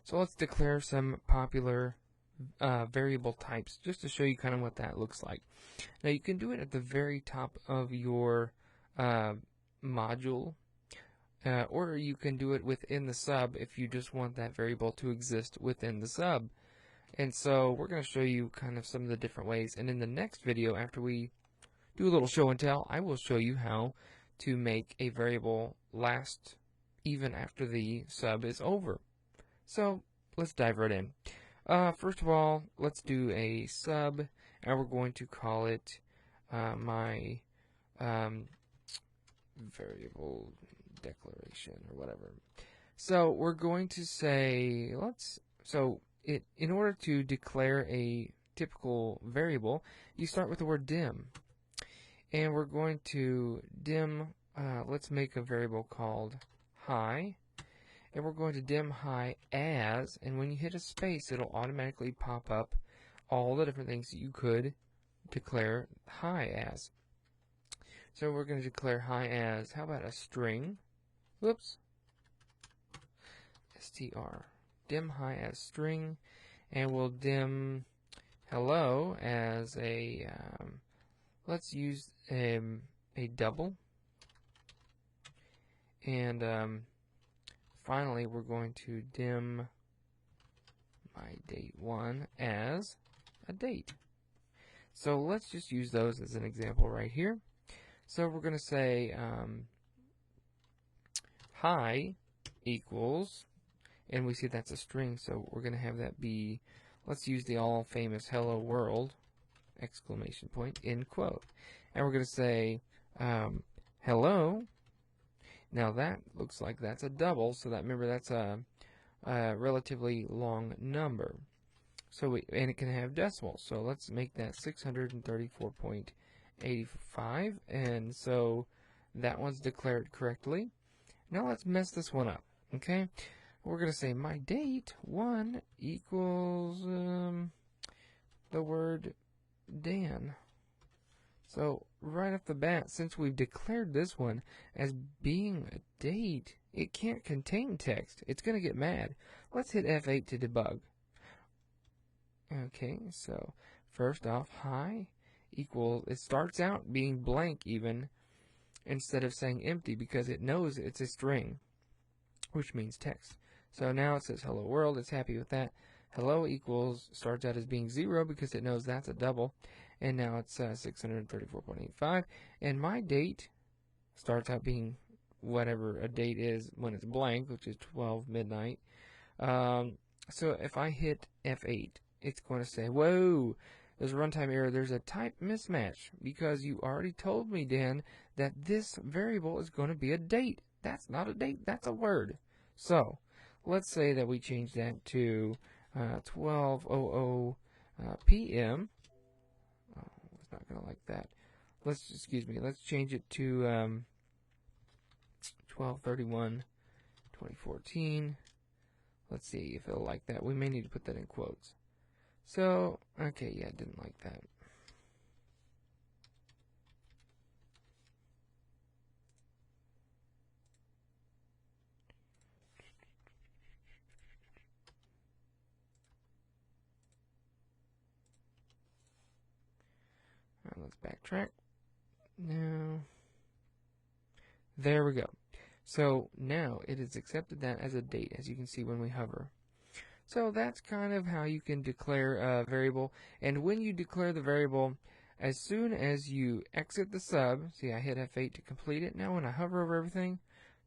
So let's declare some popular variable types just to show you kind of what that looks like. Now you can do it at the very top of your module, or you can do it within the sub if you just want that variable to exist within the sub. And so we're going to show you kind of some of the different ways. And in the next video, after we do a little show and tell, I will show you how to make a variable last even after the sub is over. So let's dive right in. First of all, let's do a sub, and we're going to call it my variable declaration or whatever. So we're going to say in order to declare a typical variable, you start with the word dim, and we're going to dim. Let's make a variable called hi. And we're going to dim hi as, and when you hit a space, it'll automatically pop up all the different things that you could declare hi as. So we're going to declare hi as, how about a string? Whoops. str. Dim hi as string, and we'll dim hello as a, let's use a double. And finally, we're going to dim my date1 as a date. So let's just use those as an example right here. So we're going to say hi equals, and we see that's a string, so we're going to have that be, let's use the all famous hello world, exclamation point, end quote. And we're going to say hello. Now that looks like that's a double, so that, remember, that's a relatively long number. So and it can have decimals. So let's make that 634.85, and so that one's declared correctly. Now let's mess this one up. Okay, we're gonna say my date 1 equals the word Dan. So right off the bat, since we've declared this one as being a date, it can't contain text. It's going to get mad. Let's hit F8 to debug. Okay, so first off, hi equals, it starts out being blank even instead of saying empty because it knows it's a string, which means text. So now it says hello world. It's happy with that. Hello equals starts out as being 0 because it knows that's a double. And now it's 634.85. And my date starts out being whatever a date is when it's blank, which is 12 midnight. So if I hit F8, it's going to say, whoa, there's a runtime error. There's a type mismatch because you already told me, Dan, that this variable is going to be a date. That's not a date. That's a word. So let's say that we change that to 12:00 p.m. Not gonna like that. Let's change it to 12/31/2014. Let's see if it'll like that. We may need to put that in quotes. So okay, yeah, I didn't like that. Let's backtrack. Now, there we go. So now it has accepted that as a date, as you can see when we hover. So that's kind of how you can declare a variable. And when you declare the variable, as soon as you exit the sub, see I hit F8 to complete it. Now when I hover over everything,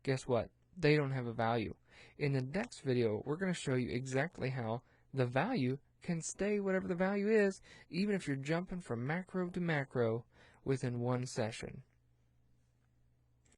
guess what? They don't have a value. In the next video, we're going to show you exactly how the value can stay whatever the value is, even if you're jumping from macro to macro within one session.